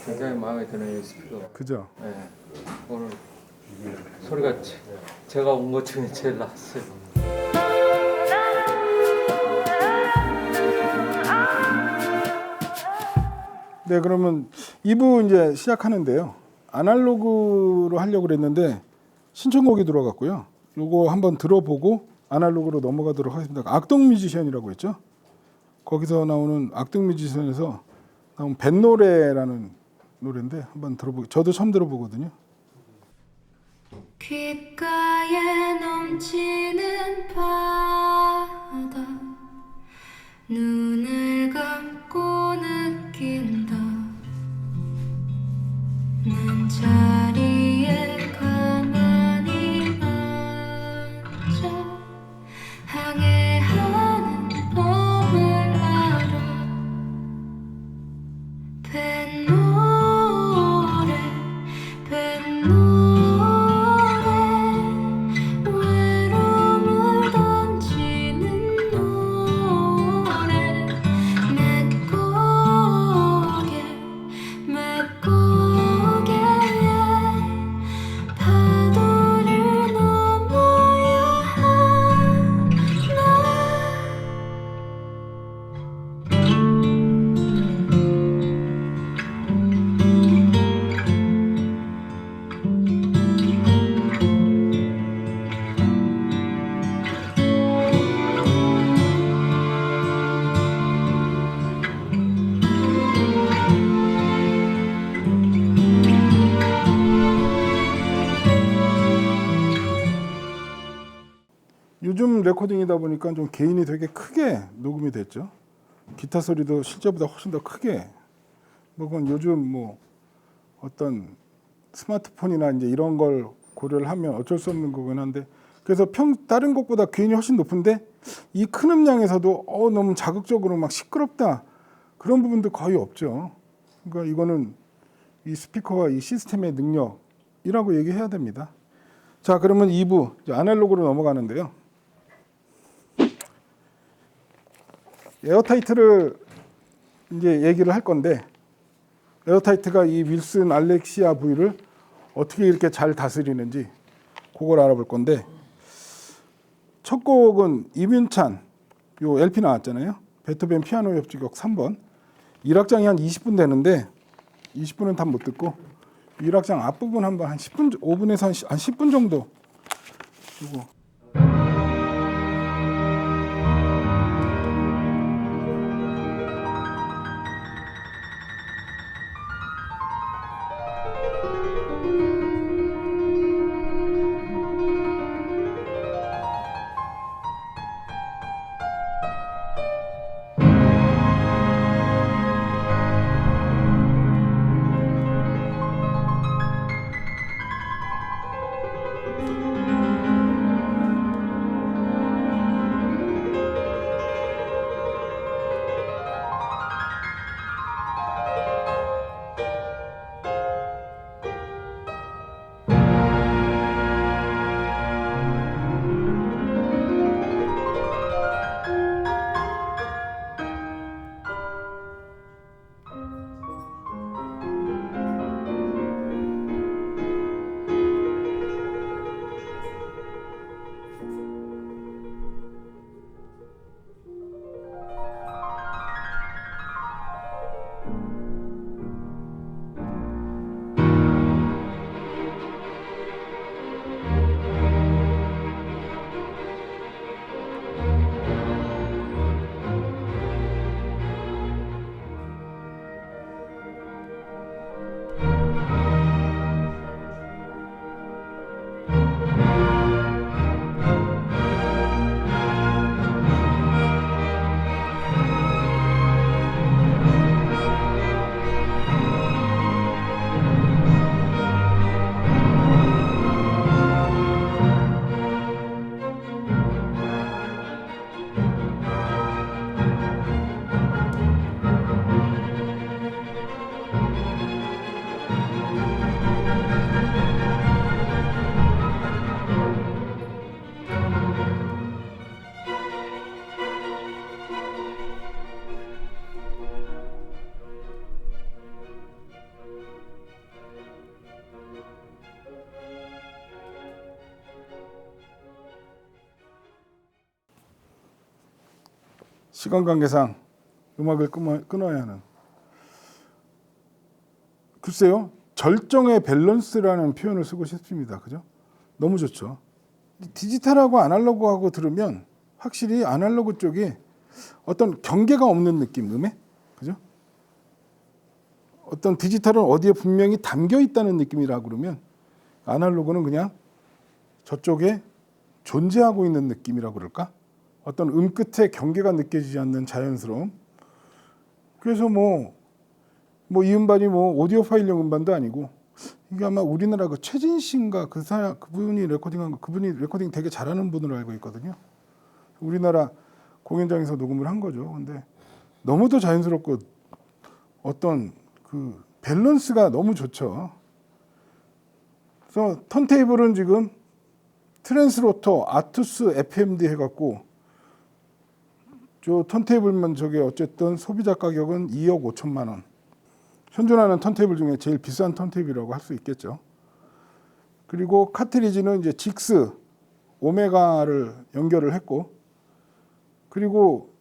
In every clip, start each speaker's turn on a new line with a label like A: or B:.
A: 굉장히 마음에 드네요, 스피커.
B: 그죠?
A: 네. 오늘 소리가 제가 온 것 중에 제일 나았어요.
B: 네, 그러면 2부 이제 시작하는데요. 아날로그로 하려고 그랬는데 신청곡이 들어갔고요. 요거 한번 들어보고 아날로그로 넘어가도록 하겠습니다. 악동 뮤지션이라고 했죠. 거기서 나오는 악동 뮤지션에서 나온 뱃노래라는 노래인데 한번 들어보고, 저도 처음 들어보거든요.
C: 귓가에 넘치는 바다 눈을 감고 느낀다 난 자리에 가만히 앉아 항해하는 법을 알아 뱃노래 외로움을 던지는 노래 맺고게 파도를 넘어야 하나
B: 요즘 레코딩이다 보니까 좀 개인이 되게 크게 녹음이 됐죠. 기타 소리도 실제보다 훨씬 더 크게. 뭐 그건 요즘 뭐 어떤 스마트폰이나 이제 이런 걸 고려를 하면 어쩔 수 없는 거긴 한데, 그래서 다른 곡보다 개인이 훨씬 높은데 이 큰 음량에서도 너무 자극적으로 막 시끄럽다 그런 부분도 거의 없죠. 그러니까 이거는 이 스피커와 이 시스템의 능력이라고 얘기해야 됩니다. 자, 그러면 2부 이제 아날로그로 넘어가는데요. 에어타이트를 이제 얘기를 할 건데, 에어타이트가 이 윌슨 알렉시아 V를 어떻게 이렇게 잘 다스리는지 그걸 알아볼 건데, 첫 곡은 이민찬 요 LP 나왔잖아요. 베토벤 피아노 협주곡 3번. 1악장이 한 20분 되는데 20분은 다 못 듣고 1악장 앞부분 한번 한 10분, 5분에서 한 10분 정도 주고. 시간 관계상 음악을 끊어야 하는. 글쎄요, 절정의 밸런스라는 표현을 쓰고 싶습니다. 그죠? 너무 좋죠. 디지털하고 아날로그하고 들으면 확실히 아날로그 쪽이 어떤 경계가 없는 느낌, 음에, 그죠? 어떤 디지털은 어디에 분명히 담겨 있다는 느낌이라 그러면 아날로그는 그냥 저쪽에 존재하고 있는 느낌이라고 그럴까? 어떤 끝에 경계가 느껴지지 않는 자연스러움. 그래서 뭐 이 음반이 뭐 오디오 파일용 음반도 아니고 이게 아마 우리나라 그 최진 씨인가 그분이 레코딩한 거, 그분이 레코딩 되게 잘하는 분으로 알고 있거든요. 우리나라 공연장에서 녹음을 한 거죠. 근데 너무도 자연스럽고 어떤 그 밸런스가 너무 좋죠. 그래서 턴테이블은 지금 트랜스로터 아투스 FMD 해갖고 저 턴테이블만 저게 어쨌든 소비자 가격은 2억 5천만 원. 현존하는 턴테이블 중에 제일 비싼 턴테이블이라고 할 수 있겠죠. 그리고 카트리지는 이제 직스 오메가를 연결을 했고, 그리고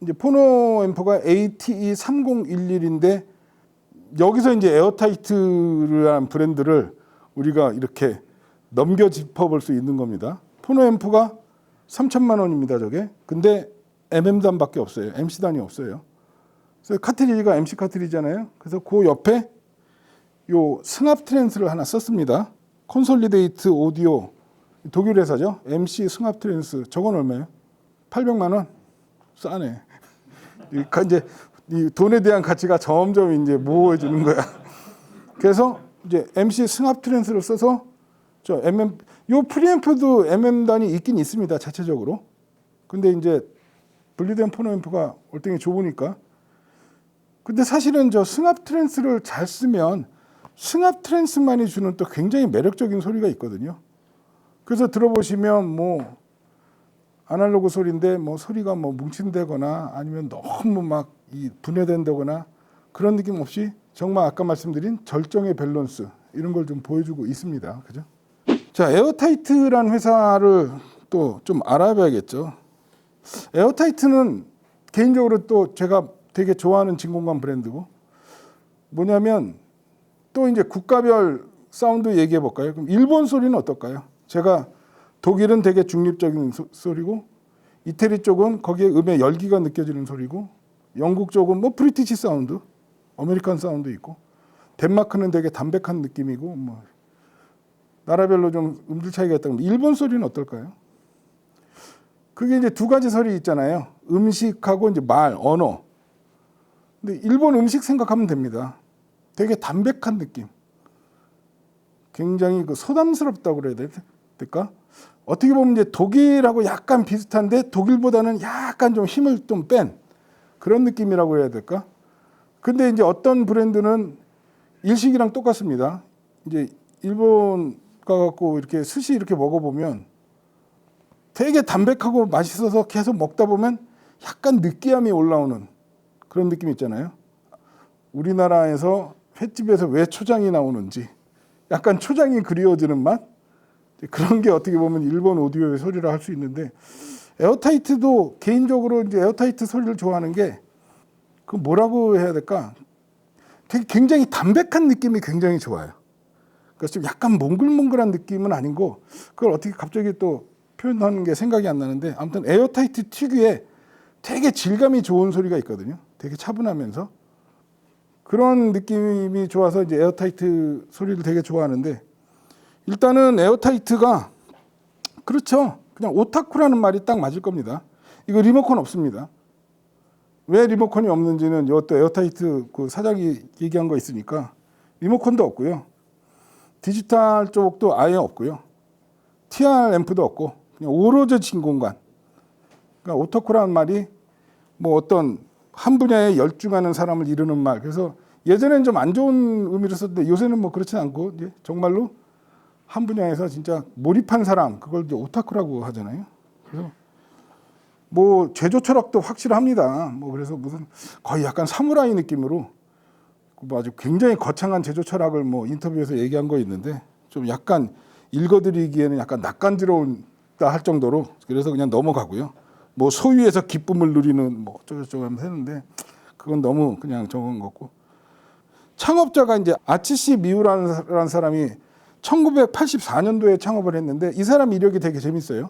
B: 이제 포노 앰프가 ATE3011인데 여기서 이제 에어타이트라는 브랜드를 우리가 이렇게 넘겨 짚어볼 수 있는 겁니다. 포노 앰프가 3천만 원입니다, 저게. 근데 MM단밖에 없어요. MC단이 없어요. 그래서 카트리지가 MC 카트리지잖아요. 그래서 그 옆에 요 승합 트랜스를 하나 썼습니다. 콘솔리데이트 오디오, 독일 회사죠. MC 승합 트랜스. 저건 얼마예요? 800만 원? 싸네. 이제 이 돈에 대한 가치가 점점 이제 모호해지는 거야. 그래서 이제 MC 승합 트랜스를 써서 저 요 프리앰프도 MM단이 있긴 있습니다, 자체적으로. 근데 이제 분리된 포노 앰프가 월등히 좁으니까. 근데 사실은 저 승합 트랜스를 잘 쓰면 승합 트랜스만이 주는 또 굉장히 매력적인 소리가 있거든요. 그래서 들어보시면 뭐 아날로그 소리인데 뭐 소리가 뭐 뭉친다거나 아니면 너무 막 이 분해된다거나 그런 느낌 없이 정말 아까 말씀드린 절정의 밸런스 이런 걸 좀 보여주고 있습니다. 그죠? 자, 에어타이트라는 회사를 또 좀 알아봐야겠죠. 에어타이트는 개인적으로 또 제가 되게 좋아하는 진공관 브랜드고, 뭐냐면 또 이제 국가별 사운드 얘기해 볼까요? 그럼 일본 소리는 어떨까요? 제가 독일은 되게 중립적인 소리고, 이태리 쪽은 거기에 음의 열기가 느껴지는 소리고, 영국 쪽은 뭐 브리티시 사운드, 아메리칸 사운드 있고, 덴마크는 되게 담백한 느낌이고, 뭐 나라별로 좀 음질 차이가 있다면 일본 소리는 어떨까요? 그게 이제 두 가지 소리 있잖아요. 음식하고 이제 말, 언어. 근데 일본 음식 생각하면 됩니다. 되게 담백한 느낌. 굉장히 그 소담스럽다고 그래야 될까? 어떻게 보면 이제 독일하고 약간 비슷한데 독일보다는 약간 좀 힘을 좀 뺀 그런 느낌이라고 해야 될까? 근데 이제 어떤 브랜드는 일식이랑 똑같습니다. 이제 일본 가갖고 이렇게 스시 이렇게 먹어보면 되게 담백하고 맛있어서 계속 먹다 보면 약간 느끼함이 올라오는 그런 느낌 있잖아요. 우리나라에서 횟집에서 왜 초장이 나오는지 약간 초장이 그리워지는 맛? 그런 게 어떻게 보면 일본 오디오의 소리라 할 수 있는데, 에어타이트도 개인적으로 이제 에어타이트 소리를 좋아하는 게 그 뭐라고 해야 될까? 되게 굉장히 담백한 느낌이 굉장히 좋아요. 그래서 좀 약간 몽글몽글한 느낌은 아니고, 그걸 어떻게 갑자기 또 표현하는 게 생각이 안 나는데, 아무튼 에어타이트 특유의 되게 질감이 좋은 소리가 있거든요. 되게 차분하면서 그런 느낌이 좋아서 이제 에어타이트 소리를 되게 좋아하는데, 일단은 에어타이트가 그렇죠. 그냥 오타쿠라는 말이 딱 맞을 겁니다. 이거 리모컨 없습니다. 왜 리모컨이 없는지는 이것도 에어타이트 그 사장이 얘기한 거 있으니까 리모컨도 없고요. 디지털 쪽도 아예 없고요. TR 앰프도 없고 그냥 오로지 진공관. 그러니까 오타쿠라는 말이 뭐 어떤 한 분야에 열중하는 사람을 이르는 말. 그래서 예전에는 좀 안 좋은 의미로 썼는데 요새는 뭐 그렇진 않고 이제 정말로 한 분야에서 진짜 몰입한 사람, 그걸 이제 오타쿠라고 하잖아요. 그래서 뭐 제조 철학도 확실합니다. 뭐 그래서 무슨 거의 약간 사무라이 느낌으로 뭐 아주 굉장히 거창한 제조 철학을 뭐 인터뷰에서 얘기한 거 있는데, 좀 약간 읽어드리기에는 약간 낯간지러운다 할 정도로, 그래서 그냥 넘어가고요. 뭐 소유에서 기쁨을 누리는 뭐 어쩌고저쩌고 하면서 했는데 그건 너무 그냥 적은 거고. 창업자가 이제 아치시 미우라는 사람이 1984년도에 창업을 했는데 이 사람 이력이 되게 재밌어요.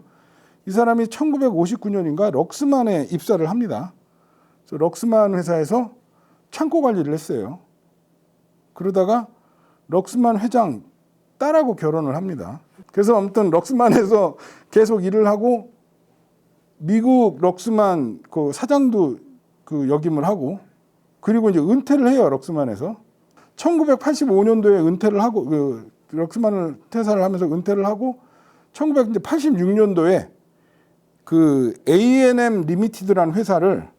B: 이 사람이 1959년인가 럭스만에 입사를 합니다. 그래서 럭스만 회사에서 창고 관리를 했어요. 그러다가 럭스만 회장 딸하고 결혼을 합니다. 그래서 아무튼 럭스만에서 계속 일을 하고 미국 럭스만 그 사장도 그 역임을 하고 그리고 이제 은퇴를 해요. 럭스만에서 1985년도에 은퇴를 하고 그 럭스만을 퇴사를 하면서 은퇴를 하고 1986년도에 그 A&M 리미티드라는 회사를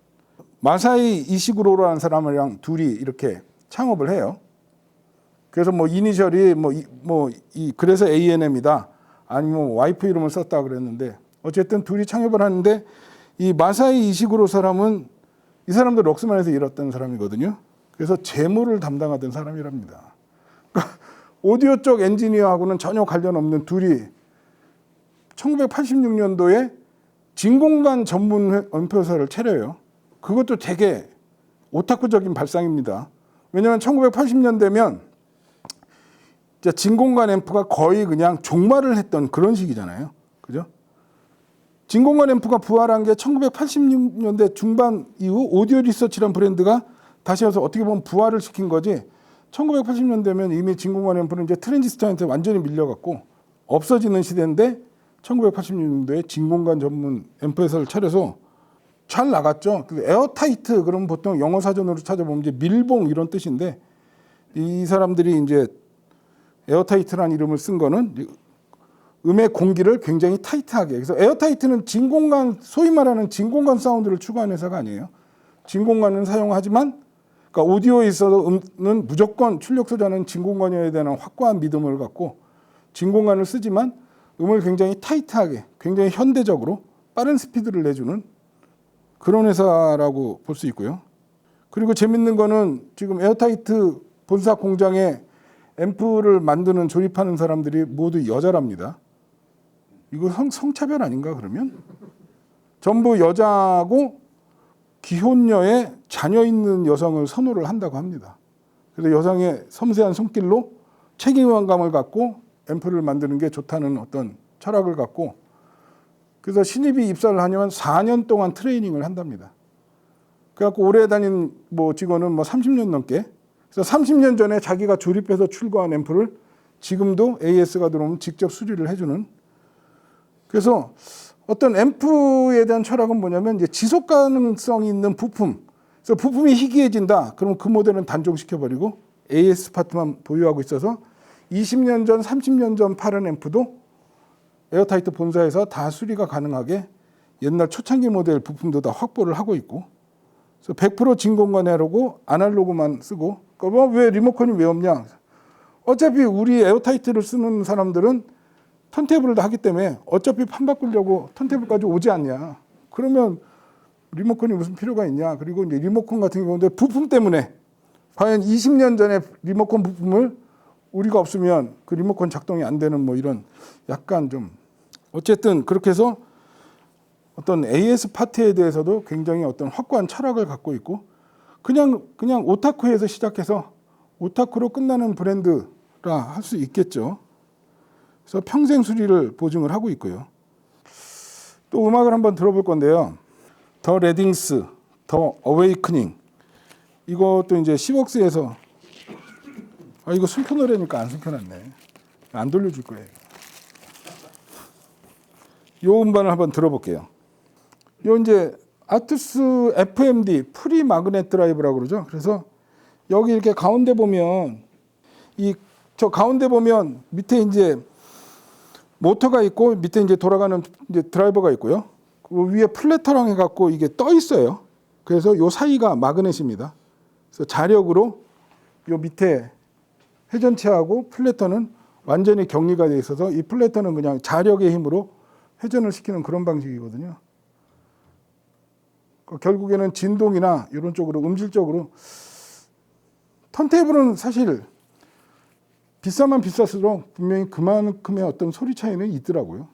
B: 마사이 이시구로라는 사람이랑 둘이 이렇게 창업을 해요. 그래서 뭐 이니셜이 그래서 A&M이다 아니면 와이프 이름을 썼다 그랬는데 어쨌든 둘이 창업을 하는데 이 마사이 이시구로 사람은 이 사람도 럭스만에서 일했던 사람이거든요. 그래서 재무를 담당하던 사람이랍니다. 그러니까 오디오 쪽 엔지니어하고는 전혀 관련 없는 둘이 1986년도에 진공관 전문 앰프회사를 차려요. 그것도 되게 오타쿠적인 발상입니다. 왜냐하면 1980년대면 진공관 앰프가 거의 그냥 종말을 했던 그런 시기잖아요. 그죠? 진공관 앰프가 부활한 게 1980년대 중반 이후 오디오 리서치라는 브랜드가 다시 와서 어떻게 보면 부활을 시킨 거지 1980년대면 이미 진공관 앰프는 이제 트랜지스터한테 완전히 밀려갖고 없어지는 시대인데 1980년도에 진공관 전문 앰프 회사를 차려서 잘 나갔죠. 에어타이트 그러면 보통 영어 사전으로 찾아보면 이제 밀봉 이런 뜻인데 이 사람들이 이제 에어타이트라는 이름을 쓴 거는 음의 공기를 굉장히 타이트하게. 그래서 에어타이트는 진공관 소위 말하는 진공관 사운드를 추구하는 회사가 아니에요. 진공관은 사용하지만 그러니까 오디오에 있어서는 무조건 출력 소자는 진공관이어야 되는 확고한 믿음을 갖고 진공관을 쓰지만 음을 굉장히 타이트하게 굉장히 현대적으로 빠른 스피드를 내주는 그런 회사라고 볼 수 있고요. 그리고 재밌는 거는 지금 에어타이트 본사 공장에 앰프를 만드는 조립하는 사람들이 모두 여자랍니다. 이거 성차별 아닌가 그러면? 전부 여자고 기혼녀에 자녀 있는 여성을 선호를 한다고 합니다. 그래서 여성의 섬세한 손길로 책임감을 갖고 앰프를 만드는 게 좋다는 어떤 철학을 갖고 그래서 신입이 입사를 하려면 4년 동안 트레이닝을 한답니다. 그래갖고 오래 다닌 뭐 직원은 뭐 30년 넘게 그래서 30년 전에 자기가 조립해서 출고한 앰프를 지금도 AS가 들어오면 직접 수리를 해주는 그래서 어떤 앰프에 대한 철학은 뭐냐면 이제 지속 가능성이 있는 부품. 그래서 부품이 희귀해진다. 그러면 그 모델은 단종시켜버리고 AS 파트만 보유하고 있어서 20년 전, 30년 전 팔은 앰프도 에어타이트 본사에서 다 수리가 가능하게 옛날 초창기 모델 부품도 다 확보를 하고 있고 그래서 100% 진공관이라고 아날로그만 쓰고 그러니까 왜 리모컨이 왜 없냐. 어차피 우리 에어타이트를 쓰는 사람들은 턴테이블도 하기 때문에 어차피 판 바꾸려고 턴테이블까지 오지 않냐. 그러면 리모컨이 무슨 필요가 있냐. 그리고 이제 리모컨 같은 경우는 부품 때문에 과연 20년 전에 리모컨 부품을 우리가 없으면 그 리모컨 작동이 안 되는 뭐 이런 약간 좀 어쨌든 그렇게 해서 어떤 AS 파트에 대해서도 굉장히 어떤 확고한 철학을 갖고 있고 그냥 오타쿠에서 시작해서 오타쿠로 끝나는 브랜드라 할 수 있겠죠. 그래서 평생 수리를 보증을 하고 있고요. 또 음악을 한번 들어볼 건데요. 더 레딩스, 더 어웨이크닝. 이것도 이제 시웍스에서 이거 숨겨 노래니까 안 숨겨놨네. 안 돌려줄 거예요. 요 음반을 한번 들어볼게요. 요 이제 아투스 FMD 프리 마그넷 드라이브라고 그러죠. 그래서 여기 이렇게 가운데 보면 저 가운데 보면 밑에 이제 모터가 있고 밑에 이제 돌아가는 이제 드라이버가 있고요. 그 위에 플래터랑 해갖고 이게 떠 있어요. 그래서 요 사이가 마그넷입니다. 그래서 자력으로 요 밑에 회전체하고 플래터는 완전히 격리가 되어 있어서 이 플래터는 그냥 자력의 힘으로 회전을 시키는 그런 방식이거든요. 결국에는 진동이나 이런 쪽으로 음질적으로 턴테이블은 사실 비싸면 비쌀수록 분명히 그만큼의 어떤 소리 차이는 있더라고요.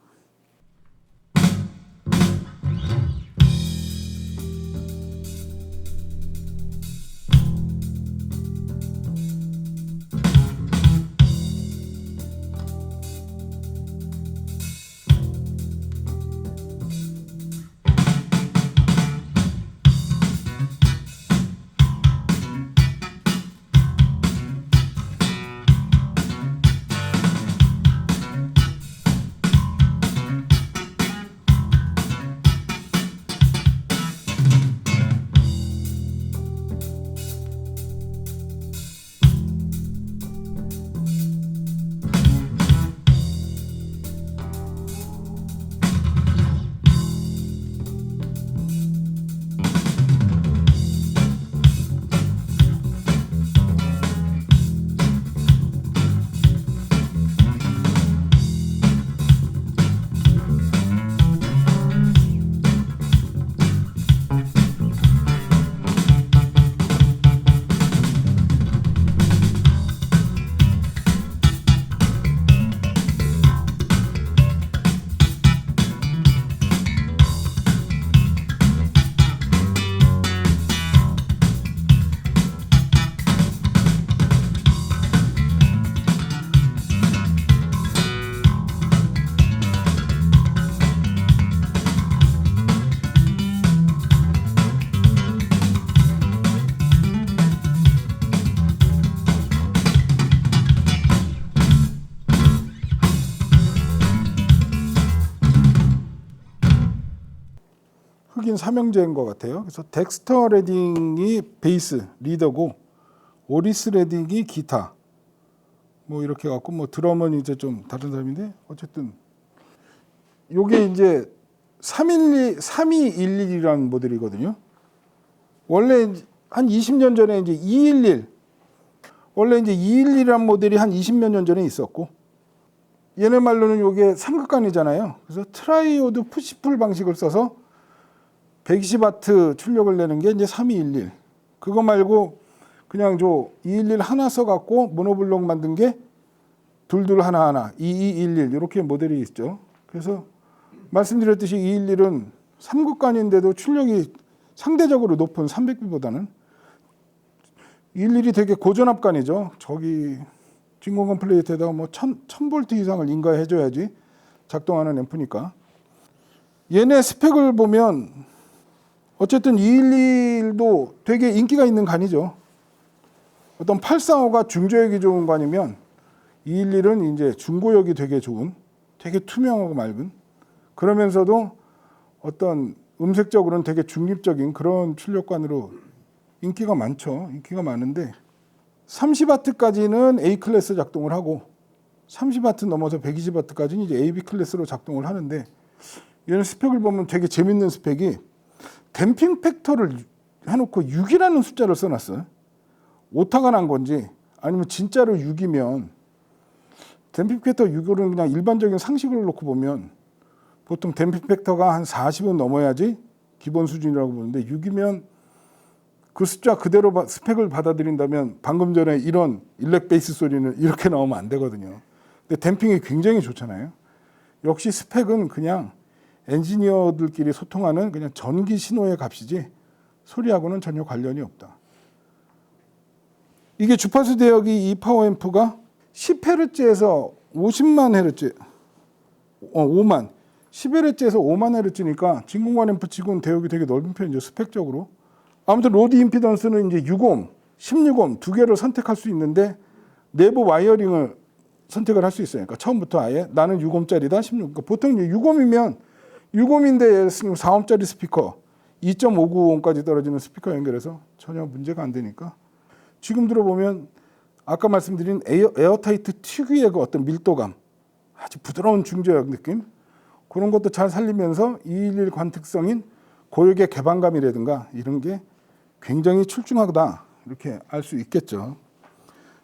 B: 흑인 삼형제인 것 같아요. 그래서 덱스터 레딩이 베이스 리더고 오리스 레딩이 기타. 뭐 이렇게 갖고 뭐 드럼은 이제 좀 다른 사람인데 어쨌든 요게 이제 3211이라는 모델이거든요. 원래 한 20년 전에 이제 211 원래 이제 211이라는 모델이 한 20몇 년 전에 있었고 얘네 말로는 요게 삼극관이잖아요. 그래서 트라이오드 푸시풀 방식을 써서 120와트 출력을 내는 게 이제 3211. 그거 말고 그냥 저 211 하나 써갖고 모노블록 만든 게 둘둘 하나하나 2211 이렇게 모델이 있죠. 그래서 말씀드렸듯이 211은 삼극관인데도 출력이 상대적으로 높은 300B보다는 211이 되게 고전압관이죠. 저기 진공관 플레이트에다가 뭐 1000V 이상을 인가해줘야지 작동하는 앰프니까. 얘네 스펙을 보면 어쨌든 211도 되게 인기가 있는 관이죠. 어떤 845가 중저역이 좋은 관이면 211은 이제 중고역이 되게 좋은, 되게 투명하고 맑은, 그러면서도 어떤 음색적으로는 되게 중립적인 그런 출력관으로 인기가 많죠. 인기가 많은데 30W까지는 A 클래스 작동을 하고 30W 넘어서 120W까지는 이제 AB 클래스로 작동을 하는데 얘는 스펙을 보면 되게 재밌는 스펙이 댐핑 팩터를 해놓고 6이라는 숫자를 써놨어요. 오타가 난 건지 아니면 진짜로 6이면 댐핑 팩터 6은 그냥 일반적인 상식을 놓고 보면 보통 댐핑 팩터가 한 40은 넘어야지 기본 수준이라고 보는데 6이면 그 숫자 그대로 스펙을 받아들인다면 방금 전에 이런 일렉 베이스 소리는 이렇게 나오면 안 되거든요. 근데 댐핑이 굉장히 좋잖아요. 역시 스펙은 그냥 엔지니어들끼리 소통하는 그냥 전기 신호의 값이지 소리하고는 전혀 관련이 없다. 이게 주파수 대역이 이 파워 앰프가 10Hz에서 50만 Hz, 5만, 10Hz에서 5만 Hz니까 진공관 앰프 치고는 대역이 되게 넓은 편이죠, 스펙적으로. 아무튼 로드 임피던스는 이제 6옴, 16옴 두 개를 선택할 수 있는데 내부 와이어링을 선택을 할 수 있어요. 그러니까 처음부터 아예 나는 6옴짜리다, 16. 그러니까 보통 이제 6옴이면 6옴인데 4옴짜리 스피커, 2.59옴까지 떨어지는 스피커 연결해서 전혀 문제가 안 되니까. 지금 들어보면 아까 말씀드린 에어타이트 특유의 그 어떤 밀도감, 아주 부드러운 중저역 느낌, 그런 것도 잘 살리면서 211 관특성인 고역의 개방감이라든가 이런 게 굉장히 출중하다 이렇게 알 수 있겠죠.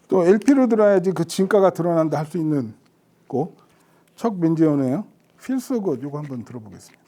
B: 또 LP로 들어야지 그 진가가 드러난다 할 수 있는 곡 척 맨지언의 Feel So Good 이거 한번 들어보겠습니다.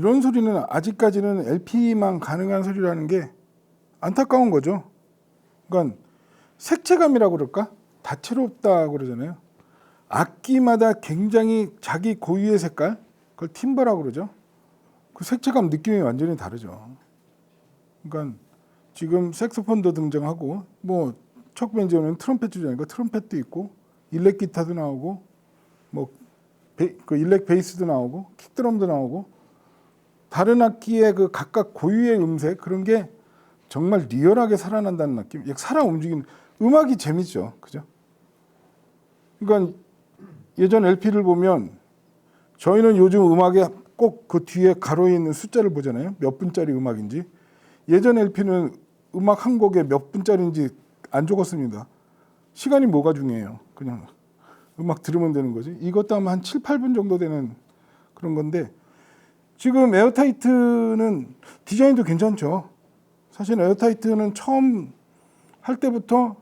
B: 이런 소리는 아직까지는 LP만 가능한 소리라는 게 안타까운 거죠. 그러니까 색채감이라고 그럴까? 다채롭다 그러잖아요. 악기마다 굉장히 자기 고유의 색깔, 그걸 팀버라고 그러죠. 그 색채감 느낌이 완전히 다르죠. 그러니까 지금 색소폰도 등장하고 뭐 척 벤저는 트럼펫 주자니까 트럼펫도 있고 일렉 기타도 나오고 뭐 그 일렉 베이스도 나오고 킥드럼도 나오고 다른 악기의 그 각각 고유의 음색 그런 게 정말 리얼하게 살아난다는 느낌. 살아 움직이는 음악이 재밌죠, 그죠? 그러니까 예전 LP를 보면 저희는 요즘 음악에 꼭 그 뒤에 가로에 있는 숫자를 보잖아요. 몇 분짜리 음악인지. 예전 LP는 음악 한 곡에 몇 분짜리인지 안 적었습니다. 시간이 뭐가 중요해요. 그냥 음악 들으면 되는 거지. 이것도 아마 한 7, 8분 정도 되는 그런 건데 지금 에어타이트는 디자인도 괜찮죠. 사실 에어타이트는 처음 할 때부터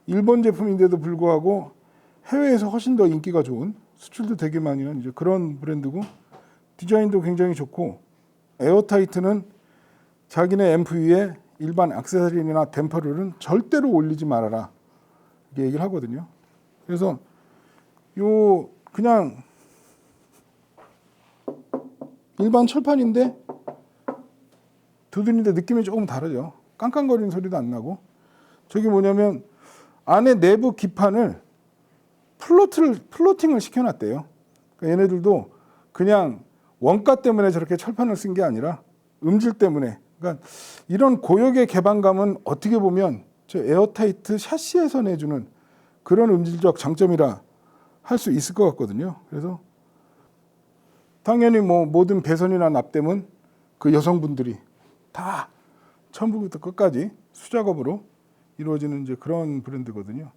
B: 일본 제품인데도 불구하고 해외에서 훨씬 더 인기가 좋은 수출도 되게 많이 한 이제 그런 브랜드고 디자인도 굉장히 좋고 에어타이트는 자기네 앰프 위에 일반 액세서리나 댐퍼를 절대로 올리지 말아라 이렇게 얘기를 하거든요. 그래서 요 그냥 일반 철판인데 두드리는데 느낌이 조금 다르죠. 깡깡거리는 소리도 안 나고 저게 뭐냐면 안에 내부 기판을 플로팅을 시켜놨대요. 그러니까 얘네들도 그냥 원가 때문에 저렇게 철판을 쓴 게 아니라 음질 때문에. 그러니까 이런 고역의 개방감은 어떻게 보면 저 에어타이트 샤시에서 내주는 그런 음질적 장점이라 할 수 있을 것 같거든요. 그래서 당연히 뭐 모든 배선이나 납땜은 그 여성분들이 다 처음부터 끝까지 수작업으로 이루어지는 이제 그런 브랜드거든요.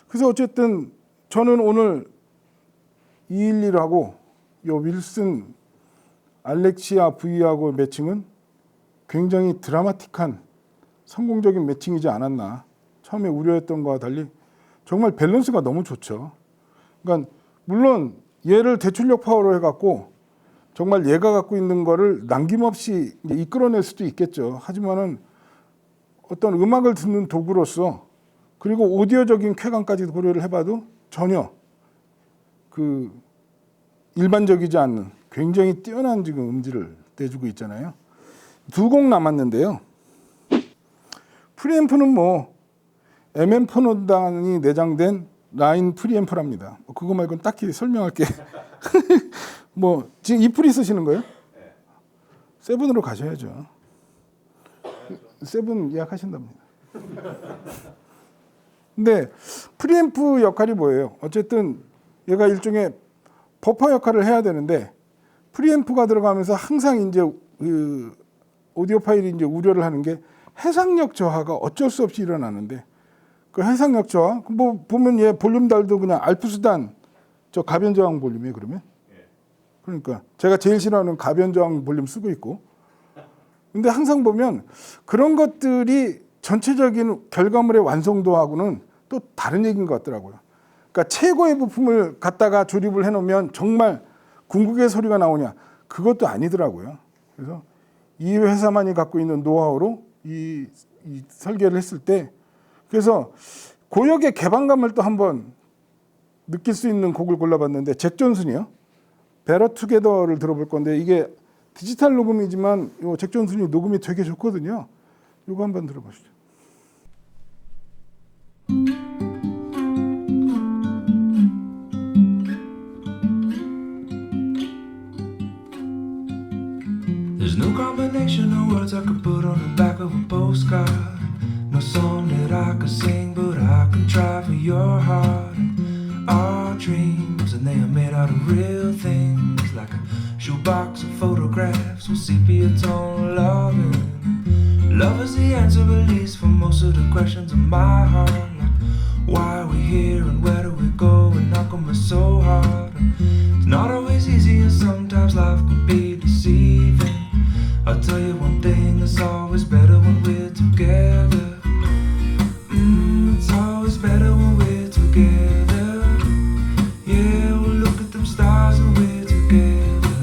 B: 그래서 어쨌든 저는 오늘 211하고 요 윌슨 알렉시아 V하고 매칭은 굉장히 드라마틱한 성공적인 매칭이지 않았나. 처음에 우려했던 것과 달리 정말 밸런스가 너무 좋죠. 그러니까 물론 얘를 대출력 파워로 해갖고 정말 얘가 갖고 있는 거를 남김없이 이끌어낼 수도 있겠죠. 하지만은 어떤 음악을 듣는 도구로서 그리고 오디오적인 쾌감까지 고려를 해봐도 전혀 그 일반적이지 않는 굉장히 뛰어난 지금 음질을 내주고 있잖아요. 두 곡 남았는데요. 프리앰프는 뭐 MM4노단이 내장된 라인 프리앰프랍니다. 그거 말고는 딱히 설명할 게 뭐 지금 이 프리 쓰시는 거예요? 세븐으로 가셔야죠. 세븐 예약하신답니다. 근데 프리앰프 역할이 뭐예요? 어쨌든 얘가 일종의 버퍼 역할을 해야 되는데 프리앰프가 들어가면서 항상 이제 그 오디오 파일이 이제 우려를 하는 게 해상력 저하가 어쩔 수 없이 일어나는데 그 해상력 저하 뭐 보면 얘 볼륨 달도 그냥 알프스단 저 가변 저항 볼륨이에요 그러면. 그러니까 제가 제일 싫어하는 가변 저항 볼륨 쓰고 있고. 근데 항상 보면 그런 것들이 전체적인 결과물의 완성도하고는 또 다른 얘기인 것 같더라고요. 그러니까 최고의 부품을 갖다가 조립을 해놓으면 정말 궁극의 소리가 나오냐? 그것도 아니더라고요. 그래서 이 회사만이 갖고 있는 노하우로 이 설계를 했을 때 그래서 고역의 개방감을 또 한번 느낄 수 있는 곡을 골라봤는데 잭 존슨이요. 베러 투게더를 들어볼 건데 이게 디지털 녹음이지만 요 잭 존슨이 녹음이 되게 좋거든요. 이거 한번 들어보시죠.
D: There's no combination of words I could put on the back of a postcard. No song that I could sing, but I can try for your heart. Our dreams, and they are made out of real things, like a shoebox of photographs with sepia tone loving. Love is the answer, at least for most of the questions in my heart. Like why are we here and where do we go? And how come it's so hard? It's not always easy, and sometimes life can be deceiving. I'll tell you one thing, it's always better when we're together. It's always better when we're together. Yeah, we'll look at them stars when we're together.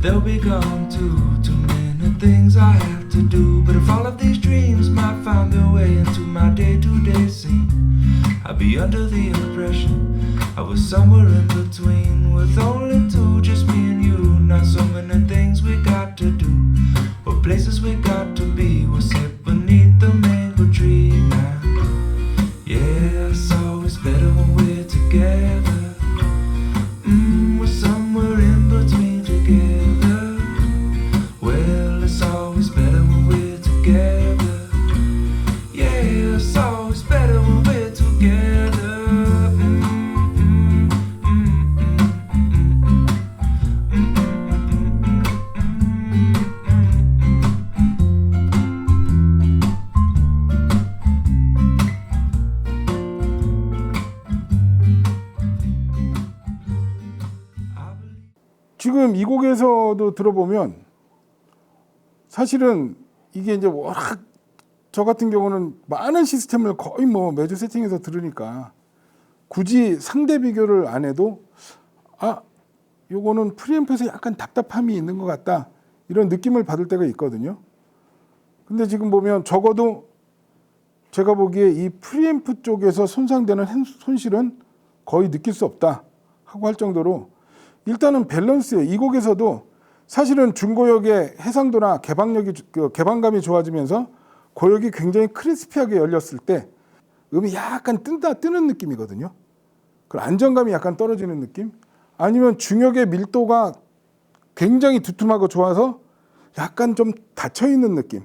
D: but they'll be gone too. Too many things I have to do. But if all of these dreams might find their way into my day-to-day scene, I'd be under the impression I was somewhere in between, with only two, just me and you. Not so many things we got to do, but places we got to be. We'll sit beneath the mango tree now. Yeah, it's always better when we're together. We're somewhere in between together. Well, it's always better when we're together. Yeah, it's always better when we're together.
B: 지금 이 곡에서도 들어보면 사실은 이게 이제 워낙 저 같은 경우는 많은 시스템을 거의 뭐 매주 세팅해서 들으니까 굳이 상대 비교를 안 해도 요거는 프리앰프에서 약간 답답함이 있는 것 같다, 이런 느낌을 받을 때가 있거든요. 근데 지금 보면 적어도 제가 보기에 이 프리앰프 쪽에서 손상되는 손실은 거의 느낄 수 없다 하고 할 정도로 일단은 밸런스에 이 곡에서도 사실은 중고역의 해상도나 개방감이 좋아지면서 고역이 굉장히 크리스피하게 열렸을 때 음이 약간 뜨는 느낌이거든요. 그 안정감이 약간 떨어지는 느낌? 아니면 중역의 밀도가 굉장히 두툼하고 좋아서 약간 좀 닫혀있는 느낌?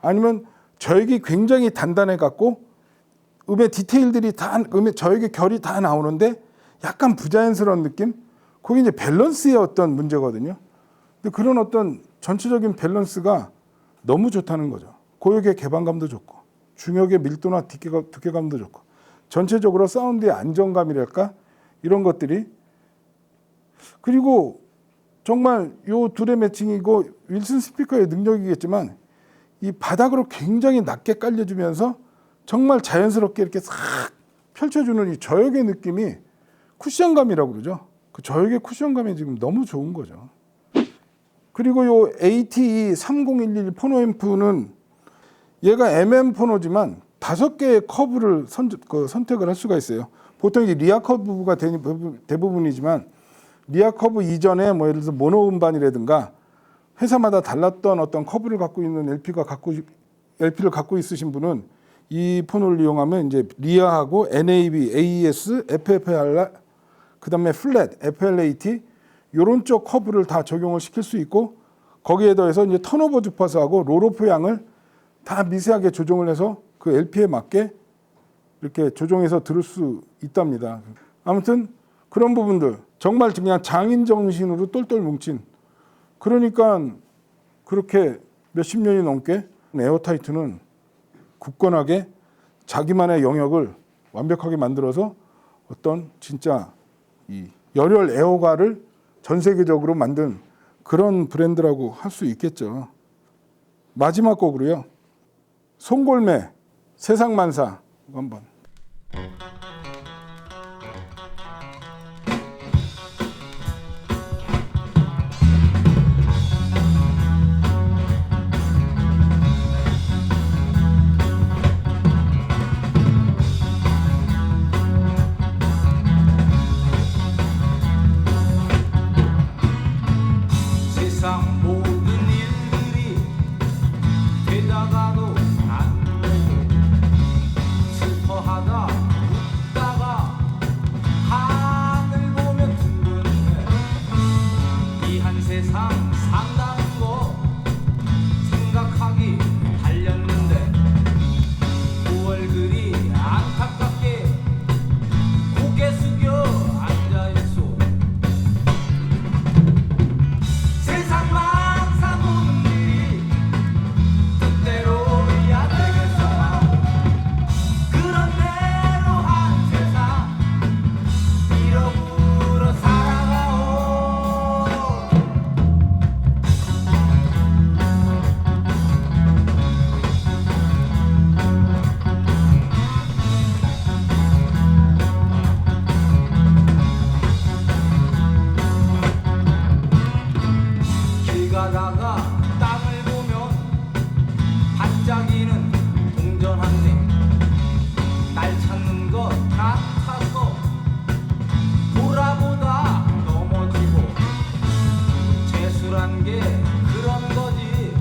B: 아니면 저역이 굉장히 단단해 갖고 음의 디테일들이 저역의 결이 다 나오는데 약간 부자연스러운 느낌? 그게 이제 밸런스의 어떤 문제거든요. 근데 그런 어떤 전체적인 밸런스가 너무 좋다는 거죠. 고역의 개방감도 좋고, 중역의 밀도나 두께감도 좋고, 전체적으로 사운드의 안정감이랄까, 이런 것들이. 그리고 정말 요 둘의 매칭이고 윌슨 스피커의 능력이겠지만 이 바닥으로 굉장히 낮게 깔려주면서 정말 자연스럽게 이렇게 싹 펼쳐주는 이 저역의 느낌이 쿠션감이라고 그러죠. 그 저역의 쿠션감이 지금 너무 좋은 거죠. 그리고 요 ATE3011 포노 앰프는 얘가 MM 포노지만 5개의 커브를 선택을 할 수가 있어요. 보통 이제 리아 커브가 대부분이지만 리아 커브 이전에 뭐 예를 들어서 모노 음반이라든가 회사마다 달랐던 어떤 커브를 갖고 있는 LP를 갖고 있으신 분은 이 포노를 이용하면 이제 리아하고 NAB, AES, FFR, 그다음에 플랫, FLAT 요런 쪽 커브를 다 적용을 시킬 수 있고, 거기에 더해서 이제 턴오버 주파수하고 롤오프 양을 다 미세하게 조정을 해서 그 LP에 맞게 이렇게 조정해서 들을 수 있답니다. 아무튼 그런 부분들 정말 그냥 장인 정신으로 똘똘 뭉친, 그러니까 그렇게 몇십 년이 넘게 에어타이트는 굳건하게 자기만의 영역을 완벽하게 만들어서 어떤 진짜 이 열혈 애호가를 전 세계적으로 만든 그런 브랜드라고 할 수 있겠죠. 마지막 곡으로요, 송골매 세상만사 한번.
D: 세상 모든 일들이 되다가도 안 되고, 슬퍼하다 웃다가 하늘 보면 둥근해. 이 한 세상 산다는 거 생각하기 달렸는데 9월 그리 안타깝게 고개 숙여 앉아있소. 세상만 사모는 일이 뜻대로야 되겠어. 그런 대로 한 세상 잃어불어 살아가오.
E: 가다가 땅을 보면 반짝이는 동전한데 날 찾는 것 같아서 돌아보다 넘어지고 재수란 게 그런 거지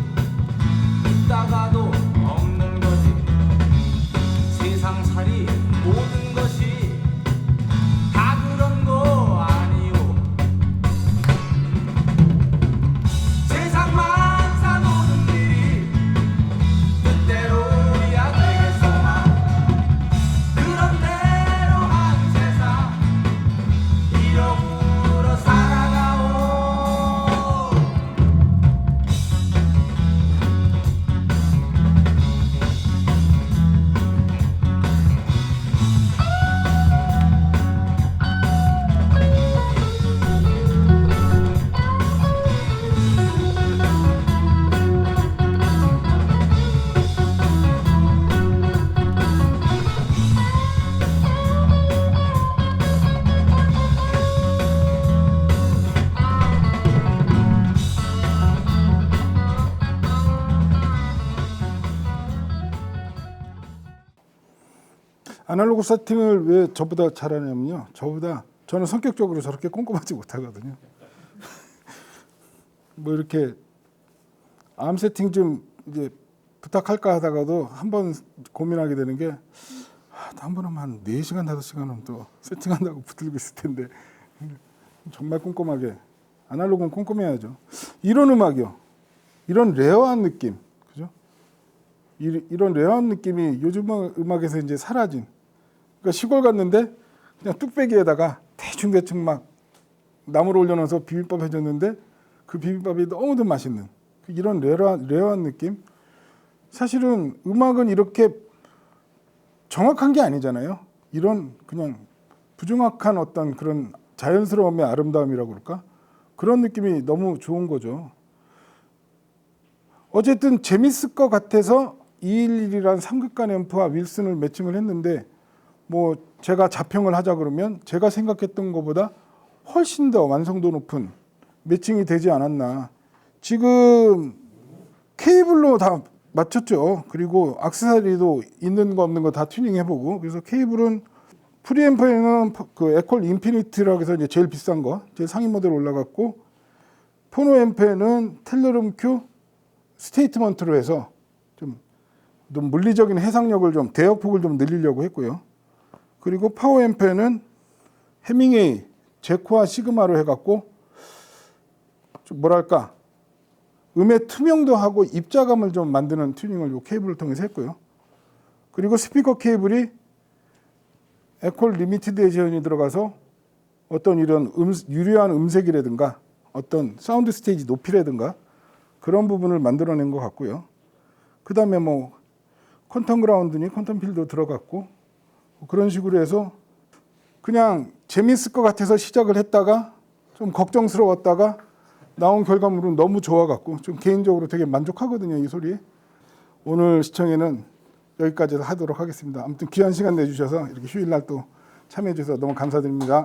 E: 있다가도 없는 거지 세상살이 모든 것이 다 그런 거 아니오 세상만 사노는 일이 뜻대로야 되겠소나 그런 대로 한 세상 이러므로 살아가오
B: 아날로그 세팅을 왜 저보다 잘하냐면요. 저는 성격적으로 저렇게 꼼꼼하지 못하거든요. 뭐 이렇게 암 세팅 좀 이제 부탁할까 하다가도 한번 고민하게 되는 게 한 번은 한 4시간, 5시간은 또 세팅한다고 붙들고 있을 텐데 정말 꼼꼼하게 아날로그는 꼼꼼해야죠. 이런 음악이요. 이런 레어한 느낌. 그죠? 이런 레어한 느낌이 요즘 음악에서 이제 사라진 그러니까 시골 갔는데 그냥 뚝배기에다가 대충 막 나무를 올려놓아서 비빔밥 해줬는데 그 비빔밥이 너무도 맛있는 이런 레어한 느낌. 사실은 음악은 이렇게 정확한 게 아니잖아요. 이런 그냥 부정확한 어떤 그런 자연스러움의 아름다움이라고 그럴까? 그런 느낌이 너무 좋은 거죠. 어쨌든 재밌을 것 같아서 211이라는 삼극간 앰프와 윌슨을 매칭을 했는데 뭐 제가 자평을 하자 그러면 제가 생각했던 것보다 훨씬 더 완성도 높은 매칭이 되지 않았나. 지금 케이블로 다 맞췄죠. 그리고 액세서리도 있는 거 없는 거 다 튜닝 해보고 그래서 케이블은 프리앰프에는 그 에콜 인피니티라고 해서 이제 제일 비싼 거 제일 상위 모델 올라갔고 포노 앰프에는 텔레룸 큐 스테이트먼트로 해서 좀 물리적인 해상력을 좀 대역폭을 좀 늘리려고 했고요. 그리고 파워 앰프에는 해밍웨이 제코와 시그마로 해갖고 좀 뭐랄까 음의 투명도하고 입자감을 좀 만드는 튜닝을 이 케이블을 통해서 했고요. 그리고 스피커 케이블이 에콜 리미티드 에디션이 들어가서 어떤 이런 유려한 음색이라든가 어떤 사운드 스테이지 높이라든가 그런 부분을 만들어낸 것 같고요. 그 다음에 뭐 퀀텀 그라운드니 퀀텀 필도 들어갔고 그런 식으로 해서 그냥 재밌을 것 같아서 시작을 했다가 좀 걱정스러웠다가 나온 결과물은 너무 좋아갖고 좀 개인적으로 되게 만족하거든요. 이 소리에. 오늘 시청에는 여기까지 하도록 하겠습니다. 아무튼 귀한 시간 내주셔서 이렇게 휴일날 또 참여해 주셔서 너무 감사드립니다.